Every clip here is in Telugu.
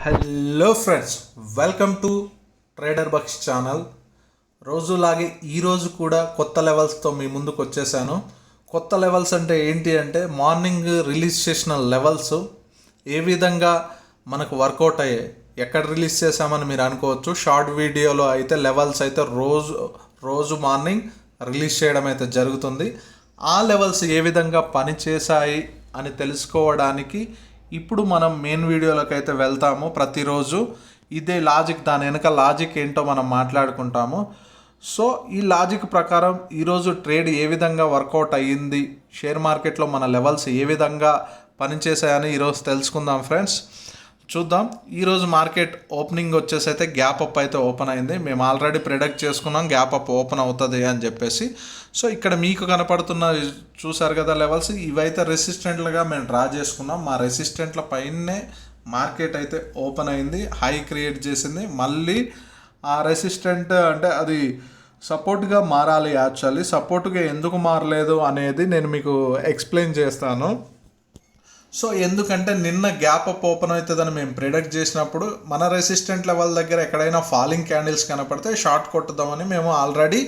Hello friends, welcome to trader bucks channel. రోజులాగే ఈరోజు కూడా కొత్త లెవెల్స్తో మీ ముందుకు వచ్చేసాను. కొత్త లెవెల్స్ అంటే ఏంటి అంటే మార్నింగ్ రిలీజ్ చేసిన లెవెల్స్ ఏ విధంగా మనకు వర్కౌట్ అయ్యాయి, ఎక్కడ రిలీజ్ చేసామని మీరు అనుకోవచ్చు. షార్ట్ వీడియోలో అయితే లెవెల్స్ అయితే రోజు మార్నింగ్ రిలీజ్ చేయడం అయితే జరుగుతుంది. ఆ లెవెల్స్ ఏ విధంగా పనిచేశాయి అని తెలుసుకోవడానికి ఇప్పుడు మనం మెయిన్ వీడియోలోకి అయితే వెళ్తాము. ప్రతిరోజు ఇదే లాజిక్, దాని వెనక లాజిక్ ఏంటో మనం మాట్లాడుకుంటాము. సో ఈ లాజిక్ ప్రకారం ఈరోజు ట్రేడ్ ఏ విధంగా వర్కౌట్ అయ్యింది, షేర్ మార్కెట్లో మన లెవెల్స్ ఏ విధంగా పనిచేసాయని ఈరోజు తెలుసుకుందాం ఫ్రెండ్స్. చూద్దాం. ఈరోజు మార్కెట్ ఓపెనింగ్ వచ్చేసి అయితే గ్యాప్ అప్ అయితే ఓపెన్ అయింది. మేము ఆల్రెడీ ప్రిడిక్ట్ చేసుకున్నాం గ్యాప్ అప్ ఓపెన్ అవుతుంది అని చెప్పేసి. సో ఇక్కడ మీకు కనపడుతున్న చూసారు కదా లెవెల్స్, ఇవైతే రెసిస్టెంట్లుగా మేము డ్రా చేసుకున్నాం. మా రెసిస్టెంట్ల పైనే మార్కెట్ అయితే ఓపెన్ అయింది, హై క్రియేట్ చేసింది. మళ్ళీ ఆ రెసిస్టెంట్ అంటే అది సపోర్ట్గా మారాలి. యాక్చువల్లీ సపోర్ట్గా ఎందుకు మారలేదు అనేది నేను మీకు ఎక్స్ప్లెయిన్ చేస్తాను. సో ఎందుకంటే నిన్న గ్యాప్ అప్ ఓపెన్ అవుతుందని మేము ప్రిడిక్ట్ చేసినప్పుడు మన రెసిస్టెంట్ లెవెల్ దగ్గర ఎక్కడైనా ఫాలింగ్ క్యాండిల్స్ కనపడితే షార్ట్ కొట్టుదామని మేము ఆల్రెడీ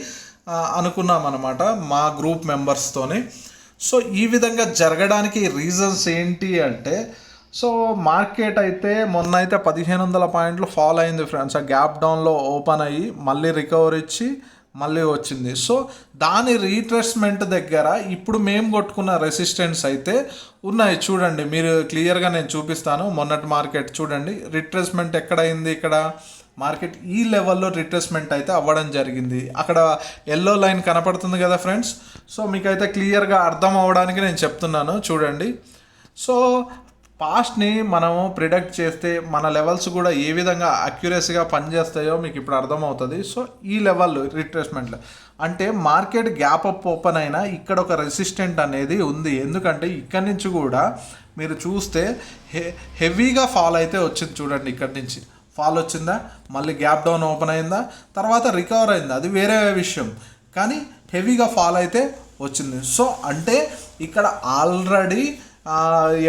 అనుకున్నాం అనమాట మా గ్రూప్ మెంబర్స్తోని. సో ఈ విధంగా జరగడానికి రీజన్స్ ఏంటి అంటే, సో మార్కెట్ అయితే మొన్న అయితే 1500 పాయింట్లు ఫాల్ అయింది ఫ్రెండ్స్. ఆ గ్యాప్ డౌన్లో ఓపెన్ అయ్యి మళ్ళీ రికవర్ ఇచ్చి మళ్ళీ వచ్చింది. సో దాని రీట్రేస్మెంట్ దగ్గర ఇప్పుడు మేము కొట్టుకున్న రెసిస్టెన్స్ అయితే ఉన్నాయి. చూడండి, మీరు క్లియర్గా నేను చూపిస్తాను. మొన్నటి మార్కెట్ చూడండి, రిట్రేస్మెంట్ ఎక్కడైంది, ఇక్కడ మార్కెట్ ఈ లెవెల్లో రిట్రేస్మెంట్ అయితే అవ్వడం జరిగింది. అక్కడ ఎల్లో లైన్ కనపడుతుంది కదా ఫ్రెండ్స్. సో మీకైతే క్లియర్గా అర్థం అవ్వడానికి నేను చెప్తున్నాను చూడండి. సో పాస్ట్ని మనము ప్రిడిక్ట్ చేస్తే మన లెవెల్స్ కూడా ఏ విధంగా అక్యురసీగా పనిచేస్తాయో మీకు ఇప్పుడు అర్థమవుతుంది. సో ఈ లెవెల్ రిట్రేస్మెంట్లో అంటే మార్కెట్ గ్యాప్ అప్ ఓపెన్ అయినా ఇక్కడ ఒక రెసిస్టెంట్ అనేది ఉంది. ఎందుకంటే ఇక్కడి నుంచి కూడా మీరు చూస్తే హెవీగా ఫాల్ అయితే వచ్చింది. చూడండి, ఇక్కడి నుంచి ఫాల్ వచ్చిందా, మళ్ళీ గ్యాప్ డౌన్ ఓపెన్ అయిందా, తర్వాత రికవర్ అయిందా, అది వేరే విషయం. కానీ హెవీగా ఫాల్ అయితే వచ్చింది. సో అంటే ఇక్కడ ఆల్రెడీ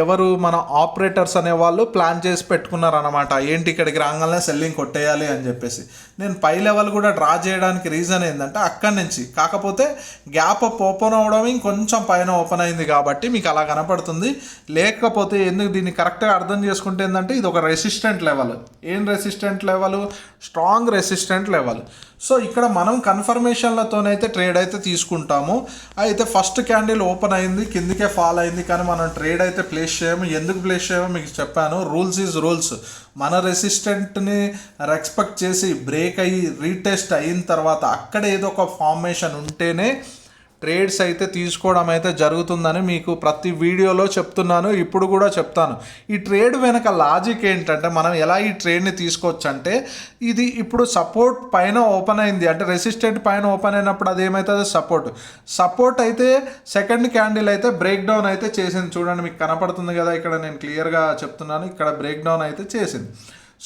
ఎవరు మన ఆపరేటర్స్ అనేవాళ్ళు ప్లాన్ చేసి పెట్టుకున్నారన్నమాట. ఏంటి ఇక్కడికి రాగానే సెల్లింగ్ కొట్టేయాలి అని చెప్పేసి. నేను పై లెవెల్ కూడా డ్రా చేయడానికి రీజన్ ఏంటంటే అక్కడి నుంచి, కాకపోతే గ్యాప్ అప్ ఓపెన్ అవ్వడం ఇంకొంచెం పైన ఓపెన్ అయింది కాబట్టి మీకు అలా కనపడుతుంది. లేకపోతే ఎందుకు దీన్ని కరెక్ట్గా అర్థం చేసుకుంటే ఏంటంటే ఇది ఒక రెసిస్టెంట్ లెవెల్. ఏం resistant level? Strong resistant level. So ఇక్కడ మనం కన్ఫర్మేషన్లతోనైతే ట్రేడ్ అయితే తీసుకుంటాము. అయితే ఫస్ట్ క్యాండిల్ ఓపెన్ అయింది, కిందికే ఫాల్ అయింది, కానీ మనం ట్రేడ్ అయితే ప్లేస్ చేయము. ఎందుకు ప్లేస్ చేయమో మీకు చెప్పాను. Rules is rules. మన రెసిస్టెంట్ని రెస్పెక్ట్ చేసి బ్రేక్ అయ్యి రీటెస్ట్ అయిన తర్వాత అక్కడ ఏదో ఒక ఫార్మేషన్ ఉంటేనే ట్రేడ్స్ అయితే తీసుకోవడం అయితే జరుగుతుందని మీకు ప్రతి వీడియోలో చెప్తున్నాను, ఇప్పుడు కూడా చెప్తాను. ఈ ట్రేడ్ వెనక లాజిక్ ఏంటంటే మనం ఎలా ఈ ట్రేడ్ని తీసుకోవచ్చు అంటే, ఇది ఇప్పుడు సపోర్ట్ పైన ఓపెన్ అయింది అంటే రెసిస్టెంట్ పైన ఓపెన్ అయినప్పుడు అది ఏమవుతుంది, సపోర్ట్ అయితే సెకండ్ క్యాండిల్ అయితే బ్రేక్ డౌన్ అయితే చేసింది. చూడండి, మీకు కనపడుతుంది కదా, ఇక్కడ నేను క్లియర్గా చెప్తున్నాను, ఇక్కడ బ్రేక్ డౌన్ అయితే చేసింది.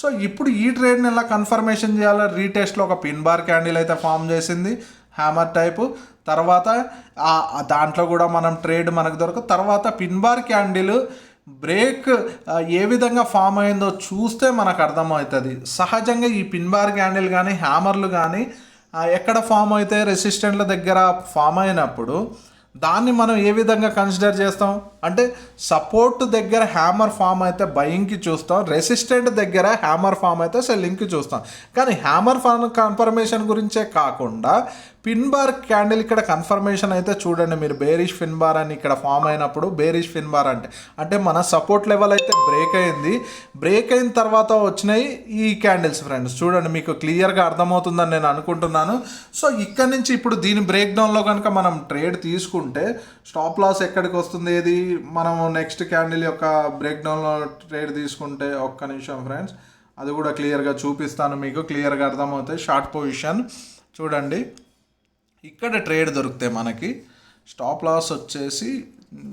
సో ఇప్పుడు ఈ ట్రేడ్ని ఎలా కన్ఫర్మేషన్ చేయాలో, రీటెస్ట్లో ఒక పిన్ బార్ క్యాండిల్ అయితే ఫామ్ చేసింది, హ్యామర్ టైపు. తర్వాత దాంట్లో కూడా మనం ట్రేడ్ మనకు దొరకదు. తర్వాత పిన్ బార్ క్యాండిల్ బ్రేక్ ఏ విధంగా ఫామ్ అయిందో చూస్తే మనకు అర్థమవుతుంది. సహజంగా ఈ పిన్ బార్ క్యాండిల్ కానీ హ్యామర్లు కానీ ఎక్కడ ఫామ్ అయితే రెసిస్టెంట్ల దగ్గర ఫామ్ అయినప్పుడు దాన్ని మనం ఏ విధంగా కన్సిడర్ చేస్తాం అంటే, సపోర్ట్ దగ్గర హ్యామర్ ఫామ్ అయితే బయింగ్కి చూస్తాం, రెసిస్టెంట్ దగ్గర హ్యామర్ ఫామ్ అయితే సెల్లింగ్కి చూస్తాం. కానీ హ్యామర్ ఫామ్ కన్ఫర్మేషన్ గురించే కాకుండా పిన్ బార్ క్యాండిల్ ఇక్కడ కన్ఫర్మేషన్ అయితే చూడండి మీరు. బేరిష్ పిన్ బార్ అని ఇక్కడ ఫామ్ అయినప్పుడు, బేరిష్ పిన్ బార్ అంటే మన సపోర్ట్ లెవెల్ అయితే బ్రేక్ అయింది. బ్రేక్ అయిన తర్వాత వచ్చినాయి ఈ క్యాండిల్స్ ఫ్రెండ్స్. చూడండి, మీకు క్లియర్గా అర్థమవుతుందని నేను అనుకుంటున్నాను. సో ఇక్కడ నుంచి ఇప్పుడు దీని బ్రేక్ డౌన్లో కనుక మనం ట్రేడ్ తీసుకుంటే స్టాప్ లాస్ ఎక్కడికి వస్తుంది, ఏది మనం నెక్స్ట్ క్యాండిల్ యొక్క బ్రేక్ డౌన్లో ట్రేడ్ తీసుకుంటే, ఒక్క నిమిషం ఫ్రెండ్స్, అది కూడా క్లియర్గా చూపిస్తాను మీకు, క్లియర్గా అర్థమవుతాయి. షార్ట్ పొజిషన్ చూడండి, ఇక్కడ ట్రేడ్ దొరికితే మనకి స్టాప్ లాస్ వచ్చేసి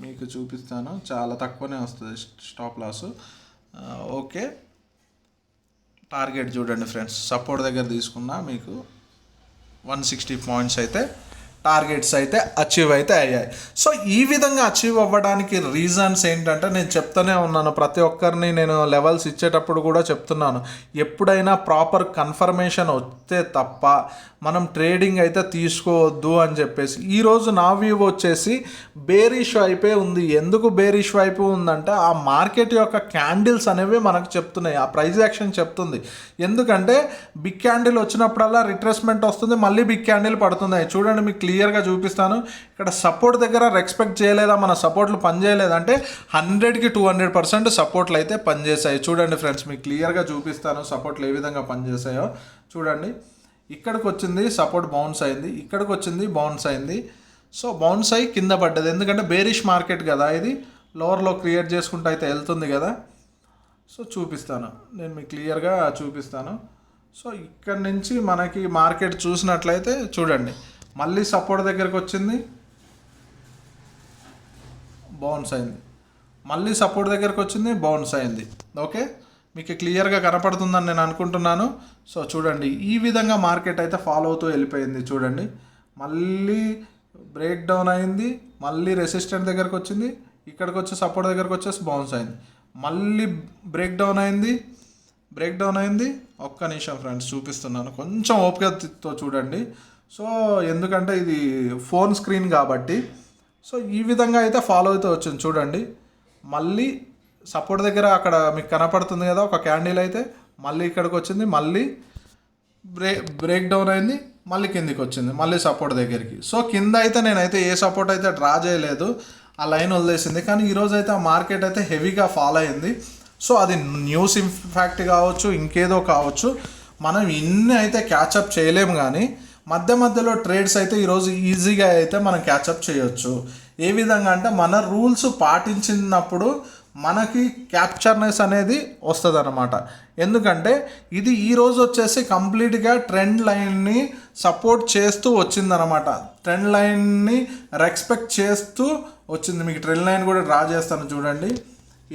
మీకు చూపిస్తాను, చాలా తక్కువనే వస్తుంది స్టాప్ లాస్. ఓకే, టార్గెట్ చూడండి ఫ్రెండ్స్, సపోర్ట్ దగ్గర తీసుకున్నా మీకు 160 పాయింట్స్ అయితే టార్గెట్స్ అయితే అచీవ్ అయితే అయ్యాయి. సో ఈ విధంగా అచీవ్ అవ్వడానికి రీజన్స్ ఏంటంటే నేను చెప్తూనే ఉన్నాను, ప్రతి ఒక్కరిని నేను లెవెల్స్ ఇచ్చేటప్పుడు కూడా చెప్తున్నాను, ఎప్పుడైనా ప్రాపర్ కన్ఫర్మేషన్ వస్తే తప్ప మనం ట్రేడింగ్ అయితే తీసుకోవద్దు అని చెప్పేసి. ఈరోజు నా వ్యూ వచ్చేసి బేరిష్ వైపే ఉంది. ఎందుకు బేరిష్ వైపు ఉందంటే ఆ మార్కెట్ యొక్క క్యాండిల్స్ అనేవి మనకు చెప్తున్నాయి, ఆ ప్రైస్ యాక్షన్ చెప్తుంది. ఎందుకంటే బిగ్ క్యాండిల్ వచ్చినప్పుడల్లా రిట్రేస్మెంట్ వస్తుంది, మళ్ళీ బిగ్ క్యాండిల్ పడుతుంది. చూడండి మీకు క్లియర్గా చూపిస్తాను. ఇక్కడ సపోర్ట్ దగ్గర రెస్పెక్ట్ చేయలేదా, మన సపోర్ట్లు పనిచేయలేదంటే 100కి 200% సపోర్ట్లు అయితే పనిచేసాయి. చూడండి ఫ్రెండ్స్, మీకు క్లియర్గా చూపిస్తాను సపోర్ట్లు ఏ విధంగా పనిచేసాయో. చూడండి, ఇక్కడికి వచ్చింది సపోర్ట్ బౌన్స్ అయింది, ఇక్కడికి వచ్చింది బౌన్స్ అయింది. సో బౌన్స్ అయ్యి కింద పడ్డది, ఎందుకంటే బేరిష్ మార్కెట్ కదా ఇది, లోవర్లో క్రియేట్ చేసుకుంటూ అయితే వెళ్తుంది కదా. సో చూపిస్తాను, నేను మీకు క్లియర్గా చూపిస్తాను. సో ఇక్కడ నుంచి మనకి మార్కెట్ చూసినట్లయితే చూడండి, మళ్ళీ సపోర్ట్ దగ్గరికి వచ్చింది, బౌన్స్ అయింది, మళ్ళీ సపోర్ట్ దగ్గరికి వచ్చింది, బౌన్స్ అయింది. ఓకే, మీకు క్లియర్గా కనపడుతుందని నేను అనుకుంటున్నాను. సో చూడండి, ఈ విధంగా మార్కెట్ అయితే ఫాలో అవుతూ వెళ్ళిపోయింది. చూడండి, మళ్ళీ బ్రేక్ డౌన్ అయింది, మళ్ళీ రెసిస్టెంట్ దగ్గరకు వచ్చింది, ఇక్కడికి వచ్చి సపోర్ట్ దగ్గరకు వచ్చేసి బౌన్స్ అయింది, మళ్ళీ బ్రేక్ డౌన్ అయింది. ఒక్క నిమిషం ఫ్రెండ్స్ చూపిస్తున్నాను, కొంచెం ఓపికతో చూడండి. సో ఎందుకంటే ఇది ఫోన్ స్క్రీన్ కాబట్టి. సో ఈ విధంగా అయితే ఫాలో అవుతూ వచ్చింది. చూడండి, మళ్ళీ సపోర్ట్ దగ్గర అక్కడ మీకు కనపడుతుంది కదా ఒక క్యాండిల్ అయితే, మళ్ళీ ఇక్కడికి వచ్చింది, మళ్ళీ బ్రేక్ డౌన్ అయింది, మళ్ళీ కిందికి వచ్చింది, మళ్ళీ సపోర్ట్ దగ్గరికి. సో కింద అయితే నేనైతే ఏ సపోర్ట్ అయితే డ్రా చేయలేదు, ఆ లైన్ వదిలేసింది. కానీ ఈరోజు అయితే ఆ మార్కెట్ అయితే హెవీగా ఫాలో అయింది. సో అది న్యూస్ ఇంపాక్ట్ కావచ్చు, ఇంకేదో కావచ్చు, మనం ఇన్ని అయితే క్యాచప్ చేయలేము. కానీ మధ్యలో ట్రేడ్స్ అయితే ఈరోజు ఈజీగా అయితే మనం క్యాచప్ చేయొచ్చు. ఏ విధంగా అంటే మన రూల్స్ పాటించినప్పుడు మనకి క్యాప్చర్నెస్ అనేది వస్తుంది అన్నమాట. ఎందుకంటే ఇది ఈరోజు వచ్చేసి కంప్లీట్గా ట్రెండ్ లైన్ని సపోర్ట్ చేస్తూ వచ్చిందనమాట, ట్రెండ్ లైన్ని రెస్పెక్ట్ చేస్తూ వచ్చింది. మీకు ట్రెండ్ లైన్ కూడా డ్రా చేస్తాను చూడండి,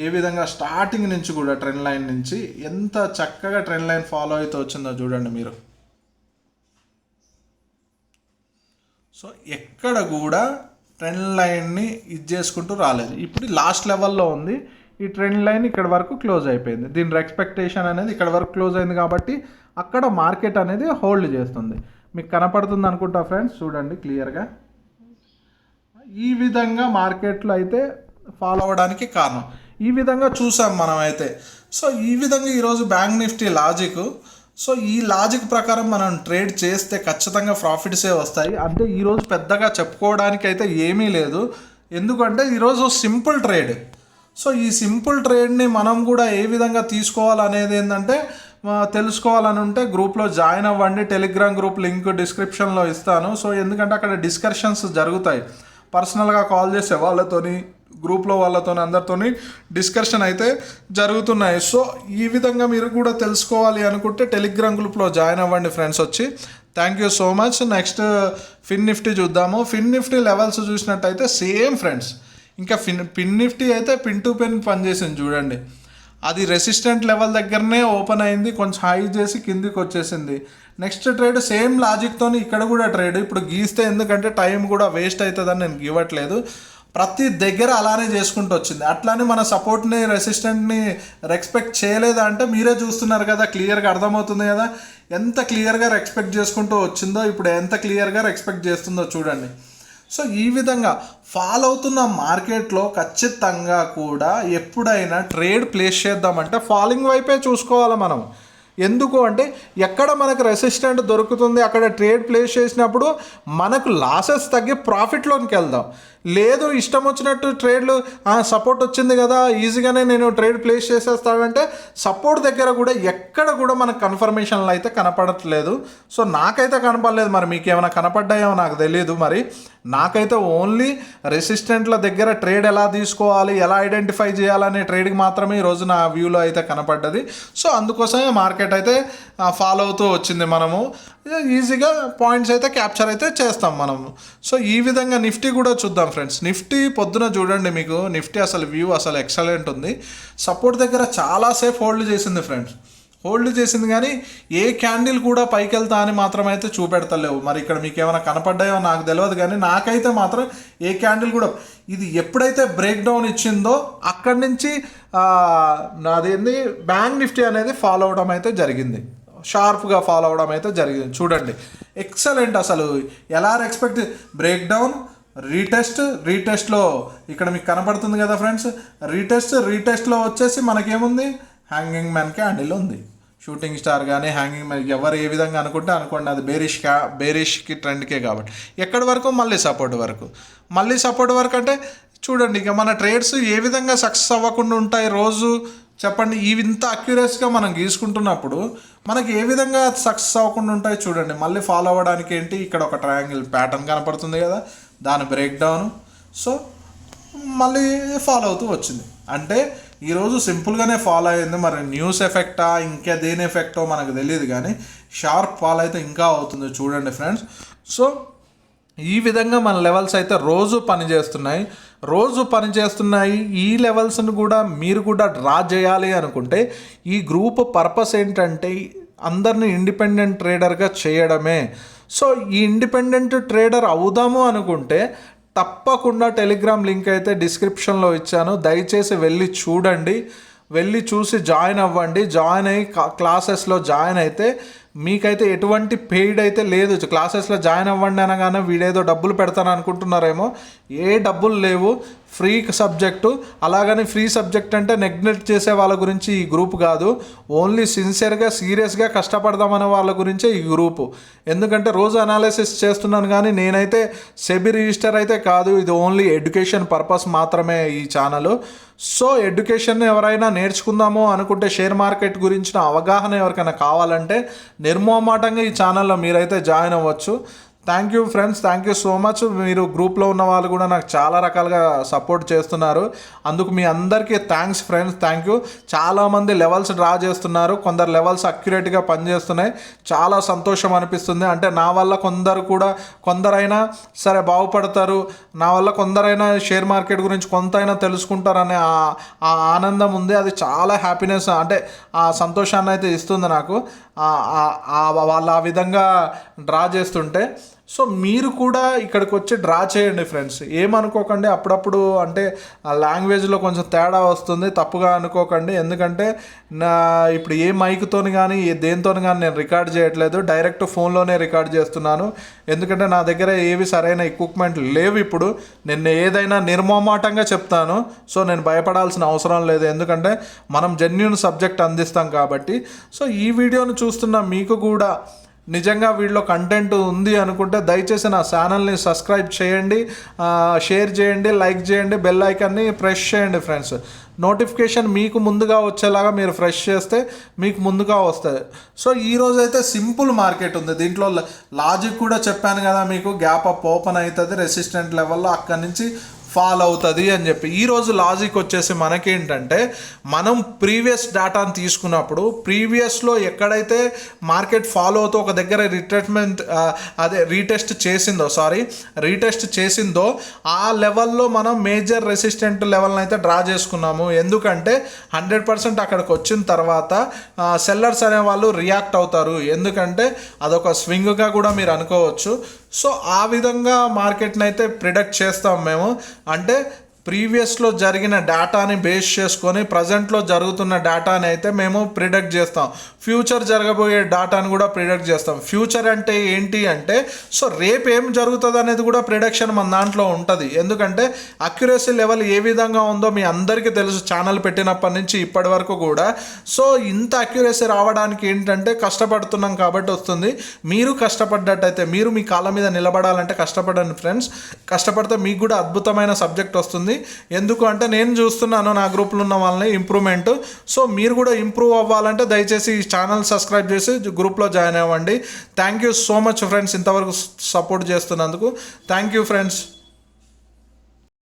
ఏ విధంగా స్టార్టింగ్ నుంచి కూడా ట్రెండ్ లైన్ నుంచి ఎంత చక్కగా ట్రెండ్ లైన్ ఫాలో అవుతూ వచ్చిందో చూడండి మీరు. సో ఎక్కడ కూడా ట్రెండ్ లైన్ని ఇది చేసుకుంటూ రాలేదు. ఇప్పుడు లాస్ట్ లెవెల్లో ఉంది ఈ ట్రెండ్ లైన్, ఇక్కడ వరకు క్లోజ్ అయిపోయింది, దీని ఎక్స్పెక్టేషన్ అనేది ఇక్కడ వరకు క్లోజ్ అయింది కాబట్టి అక్కడ మార్కెట్ అనేది హోల్డ్ చేస్తుంది. మీకు కనపడుతుంది అనుకుంటా ఫ్రెండ్స్, చూడండి క్లియర్గా. ఈ విధంగా మార్కెట్లో అయితే ఫాలో అవ్వడానికి కారణం ఈ విధంగా చూసాం మనం అయితే. సో ఈ విధంగా ఈరోజు బ్యాంక్ నిఫ్టీ లాజిక్. సో ఈ లాజిక్ ప్రకారం మనం ట్రేడ్ చేస్తే ఖచ్చితంగా ప్రాఫిట్సే వస్తాయి. అంటే ఈరోజు పెద్దగా చెప్పుకోవడానికి అయితే ఏమీ లేదు, ఎందుకంటే ఈరోజు సింపుల్ ట్రేడ్. సో ఈ సింపుల్ ట్రేడ్ని మనం కూడా ఏ విధంగా తీసుకోవాలనేది ఏంటంటే తెలుసుకోవాలని ఉంటే గ్రూప్లో జాయిన్ అవ్వండి. టెలిగ్రామ్ గ్రూప్ లింక్ డిస్క్రిప్షన్లో ఇస్తాను. సో ఎందుకంటే అక్కడ డిస్కషన్స్ జరుగుతాయి, పర్సనల్గా కాల్ చేసే వాళ్ళతోని, గ్రూప్లో వాళ్ళతోని, అందరితోని డిస్కషన్ అయితే జరుగుతున్నాయి. సో ఈ విధంగా మీరు కూడా తెలుసుకోవాలి అనుకుంటే టెలిగ్రామ్ గ్రూప్లో జాయిన్ అవ్వండి ఫ్రెండ్స్ వచ్చి. Thank you so much. Next fin nifty చూద్దాము. ఫిన్ నిఫ్టీ లెవెల్స్ చూసినట్టయితే సేమ్ ఫ్రెండ్స్, ఇంకా పిన్ నిఫ్టీ అయితే పిన్ టు పిన్ పనిచేసింది చూడండి. అది రెసిస్టెంట్ లెవెల్ దగ్గరనే ఓపెన్ అయింది, కొంచెం హై చేసి కిందికి వచ్చేసింది. నెక్స్ట్ ట్రేడ్ సేమ్ లాజిక్తో ఇక్కడ కూడా ట్రేడ్ ఇప్పుడు గీస్తే, ఎందుకంటే టైం కూడా వేస్ట్ అవుతుందని నేను గీవట్లేదు, ప్రతి దగ్గర అలానే చేసుకుంటూ వచ్చింది. అట్లానే మన సపోర్ట్ని రెసిస్టెంట్ని రెస్పెక్ట్ చేయలేదా అంటే మీరే చూస్తున్నారు కదా, క్లియర్గా అర్థమవుతుంది కదా ఎంత క్లియర్గా రెస్పెక్ట్ చేసుకుంటూ వచ్చిందో, ఇప్పుడు ఎంత క్లియర్గా రెస్పెక్ట్ చేస్తుందో చూడండి. సో ఈ విధంగా ఫాలో అవుతున్న మార్కెట్లో ఖచ్చితంగా కూడా ఎప్పుడైనా ట్రేడ్ ప్లేస్ చేద్దామంటే ఫాలింగ్ వైపే చూసుకోవాలి మనం. ఎందుకు అంటే ఎక్కడ మనకు రెసిస్టెంట్ దొరుకుతుంది అక్కడ ట్రేడ్ ప్లేస్ చేసినప్పుడు మనకు లాసెస్ తగ్గి ప్రాఫిట్లోనికి వెళ్దాం. లేదు ఇష్టం వచ్చినట్టు ట్రేడ్లు సపోర్ట్ వచ్చింది కదా ఈజీగానే నేను ట్రేడ్ ప్లేస్ చేసేస్తానంటే సపోర్ట్ దగ్గర కూడా ఎక్కడ కూడా మనకు కన్ఫర్మేషన్లు అయితే కనపడట్లేదు. సో నాకైతే కనపడలేదు, మరి మీకు ఏమైనా కనపడ్డాయేమో నాకు తెలియదు. మరి నాకైతే ఓన్లీ రెసిస్టెంట్ల దగ్గర ట్రేడ్ ఎలా తీసుకోవాలి, ఎలా ఐడెంటిఫై చేయాలనే ట్రేడ్కి మాత్రమే ఈరోజు నా వ్యూలో అయితే కనపడ్డది. సో అందుకోసమే మార్కెట్ అయితే ఫాలో అవుతూ వచ్చింది. మనము ఈజీగా పాయింట్స్ అయితే క్యాప్చర్ అయితే చేస్తాం మనము. సో ఈ విధంగా నిఫ్టీ కూడా చూద్దాం ఫ్రెండ్స్. నిఫ్టీ పొద్దున చూడండి, మీకు నిఫ్టీ అసలు వ్యూ అసలు ఎక్సలెంట్ ఉంది. సపోర్ట్ దగ్గర చాలాసేపు హోల్డ్ చేసింది ఫ్రెండ్స్, హోల్డ్ చేసింది కానీ ఏ క్యాండిల్ కూడా పైకి వెళ్తా అని మాత్రం అయితే చూపెడతలేవు. మరి ఇక్కడ మీకు ఏమైనా కనపడ్డాయో నాకు తెలియదు, కానీ నాకైతే మాత్రం ఏ క్యాండిల్ కూడా ఇది ఎప్పుడైతే బ్రేక్ డౌన్ ఇచ్చిందో అక్కడి నుంచి నాదేంది బ్యాంక్ నిఫ్టీ అనేది ఫాలో అవడం అయితే జరిగింది, షార్ప్గా ఫాలో అవడం అయితే జరిగింది. చూడండి ఎక్సలెంట్, అసలు ఎలా ఎక్స్పెక్ట్ బ్రేక్ డౌన్ రీటెస్ట్లో ఇక్కడ మీకు కనపడుతుంది కదా ఫ్రెండ్స్, రీటెస్ట్లో వచ్చేసి మనకేముంది హ్యాంగింగ్ మ్యాన్ క్యాండిల్ ఉంది. షూటింగ్ స్టార్ కానీ హ్యాంగింగ్ మ్యాన్ ఎవరు ఏ విధంగా అనుకోండి, అది బేరిష్కి ట్రెండ్కే కాబట్టి ఎక్కడి వరకు మళ్ళీ సపోర్ట్ వరకు అంటే చూడండి ఇక మన ట్రేడ్స్ ఏ విధంగా సక్సెస్ అవ్వకుండా ఉంటాయి రోజు చెప్పండి. ఇంత అక్యురేస్గా మనం గీసుకుంటున్నప్పుడు మనకి ఏ విధంగా సక్సెస్ అవ్వకుండా ఉంటాయి చూడండి. మళ్ళీ ఫాలో అవ్వడానికి ఏంటి, ఇక్కడ ఒక ట్రయాంగిల్ ప్యాటర్న్ కనపడుతుంది కదా, దాని బ్రేక్ డౌన్, సో మళ్ళీ ఫాలో అవుతూ వచ్చింది. అంటే ఈరోజు సింపుల్గానే ఫాలో అయ్యింది. మరి న్యూస్ ఎఫెక్టా ఇంకా దేని ఎఫెక్టో మనకు తెలియదు, కానీ షార్ప్ ఫాలో అయితే ఇంకా అవుతుంది చూడండి ఫ్రెండ్స్. సో ఈ విధంగా మన లెవెల్స్ అయితే రోజు పనిచేస్తున్నాయి. ఈ లెవెల్స్ని కూడా మీరు కూడా డ్రా చేయాలి అనుకుంటే ఈ గ్రూప్ పర్పస్ ఏంటంటే అందరినీ ఇండిపెండెంట్ ట్రేడర్గా చేయడమే. సో ఈ ఇండిపెండెంట్ ట్రేడర్ అవుదాము అనుకుంటే తప్పకుండా టెలిగ్రామ్ లింక్ అయితే డిస్క్రిప్షన్లో ఇచ్చాను, దయచేసి వెళ్ళి చూసి జాయిన్ అవ్వండి. జాయిన్ అయ్యి క్లాసెస్లో జాయిన్ అయితే మీకైతే ఎటువంటి పెయిడ్ అయితే లేదు. క్లాసెస్లో జాయిన్ అవ్వండి అనగానే వీడేదో డబ్బులు పెడతాను అనుకుంటున్నారేమో, ఏ డబ్బులు లేవు, ఫ్రీ సబ్జెక్టు. అలాగని ఫ్రీ సబ్జెక్ట్ అంటే నెగ్లెక్ట్ చేసే వాళ్ళ గురించి ఈ గ్రూప్ కాదు, ఓన్లీ సిన్సియర్గా సీరియస్గా కష్టపడదామనే వాళ్ళ గురించే ఈ గ్రూపు. ఎందుకంటే రోజు అనాలిసిస్ చేస్తున్నాను, కానీ నేనైతే సెబీ రిజిస్టర్ అయితే కాదు, ఇది ఓన్లీ ఎడ్యుకేషన్ పర్పస్ మాత్రమే ఈ ఛానల్. సో ఎడ్యుకేషన్ ఎవరైనా నేర్చుకుందామో అనుకుంటే షేర్ మార్కెట్ గురించిన అవగాహన ఎవరికైనా కావాలంటే నిర్మోహమాటంగా ఈ ఛానల్లో మీరైతే జాయిన్ అవ్వచ్చు. Thank you friends, thank you so much. మీరు గ్రూప్లో ఉన్న వాళ్ళు కూడా నాకు చాలా రకాలుగా సపోర్ట్ చేస్తున్నారు, అందుకు మీ అందరికీ థ్యాంక్స్ ఫ్రెండ్స్, థ్యాంక్ యూ. చాలామంది లెవెల్స్ డ్రా చేస్తున్నారు, కొందరు లెవెల్స్ అక్యురేట్గా పనిచేస్తున్నాయి, చాలా సంతోషం అనిపిస్తుంది. అంటే నా వల్ల కొందరైనా సరే బాగుపడతారు, నా వల్ల కొందరైనా షేర్ మార్కెట్ గురించి కొంతైనా తెలుసుకుంటారనే ఆ ఆనందం ఉంది. అది చాలా హ్యాపీనెస్, అంటే ఆ సంతోషాన్ని అయితే ఇస్తుంది నాకు వాళ్ళు ఆ విధంగా డ్రా చేస్తుంటే. సో మీరు కూడా ఇక్కడికి వచ్చి డ్రా చేయండి ఫ్రెండ్స్, ఏమనుకోకండి. అప్పుడప్పుడు అంటే ఆ లాంగ్వేజ్లో కొంచెం తేడా వస్తుంది, తప్పుగా అనుకోకండి. ఎందుకంటే ఇప్పుడు ఏ మైక్తోని కానీ దేనితోని కానీ నేను రికార్డ్ చేయట్లేదు, డైరెక్ట్ ఫోన్లోనే రికార్డ్ చేస్తున్నాను. ఎందుకంటే నా దగ్గర ఏవి సరైన ఎక్విప్మెంట్ లేవు. ఇప్పుడు నేను ఏదైనా నిర్మోహమాటంగా చెప్తాను, సో నేను భయపడాల్సిన అవసరం లేదు, ఎందుకంటే మనం జెన్యూన్ సబ్జెక్ట్ అందిస్తాం కాబట్టి. సో ఈ వీడియోను చూస్తున్న మీకు కూడా నిజంగా వీడిలో కంటెంట్ ఉంది అనుకుంటే దయచేసి నా ఛానల్ని సబ్స్క్రైబ్ చేయండి, షేర్ చేయండి, లైక్ చేయండి, బెల్ ఐకాన్ని ప్రెస్ చేయండి ఫ్రెండ్స్. నోటిఫికేషన్ మీకు ముందుగా వచ్చేలాగా మీరు ప్రెస్ చేస్తే మీకు ముందుగా వస్తుంది. సో ఈరోజు అయితే సింపుల్ మార్కెట్ ఉంది, దీంట్లో లాజిక్ కూడా చెప్పాను కదా మీకు, గ్యాప్ అప్ ఓపెన్ అవుతుంది రెసిస్టెంట్ లెవెల్లో, అక్కడి నుంచి ఫాల్ అవుతుంది అని చెప్పి. ఈరోజు లాజిక్ వచ్చేసి మనకేంటంటే మనం ప్రీవియస్ డేటాను తీసుకున్నప్పుడు ప్రీవియస్లో ఎక్కడైతే మార్కెట్ ఫాలో అవుతూ ఒక దగ్గర రీటెస్ట్ చేసిందో ఆ లెవెల్లో మనం మేజర్ రెసిస్టెంట్ లెవెల్ని అయితే డ్రా చేసుకున్నాము. ఎందుకంటే 100% అక్కడికి వచ్చిన తర్వాత సెల్లర్స్ అనే వాళ్ళు రియాక్ట్ అవుతారు, ఎందుకంటే అదొక స్వింగ్గా కూడా మీరు అనుకోవచ్చు. సో ఆ విధంగా మార్కెట్ని అయితే ప్రిడిక్ట్ చేస్తాం మేము. అంటే ప్రీవియస్లో జరిగిన డేటాని బేస్ చేసుకొని ప్రజెంట్లో జరుగుతున్న డేటాని అయితే మేము ప్రిడిక్ట్ చేస్తాం, ఫ్యూచర్ జరగబోయే డేటాని కూడా ప్రిడిక్ట్ చేస్తాం. ఫ్యూచర్ అంటే ఏంటి అంటే సో రేపు ఏం జరుగుతుంది అనేది కూడా ప్రిడిక్షన్ మన దాంట్లో ఉంటుంది. ఎందుకంటే అక్యురసీ లెవెల్ ఏ విధంగా ఉందో మీ అందరికీ తెలుసు, ఛానల్ పెట్టినప్పటి నుంచి ఇప్పటి వరకు కూడా. సో ఇంత అక్యురసీ రావడానికి ఏంటంటే కష్టపడుతున్నాం కాబట్టి వస్తుంది. మీరు కష్టపడ్డట్టయితే, మీరు మీ కాళ్ళ మీద నిలబడాలంటే కష్టపడండి ఫ్రెండ్స్, కష్టపడితే మీకు కూడా అద్భుతమైన సబ్జెక్ట్ వస్తుంది. ఎందుకు అంటే నేను చూస్తున్నాను నా గ్రూప్లో ఉన్న వాళ్ళని ఇంప్రూవ్మెంట్. సో మీరు కూడా ఇంప్రూవ్ అవ్వాలంటే దయచేసి ఈ ఛానల్ సబ్స్క్రైబ్ చేసి గ్రూప్లో జాయిన్ అవ్వండి. Thank you so much friends, ఇంతవరకు సపోర్ట్ చేస్తున్నందుకు థ్యాంక్ యూ ఫ్రెండ్స్.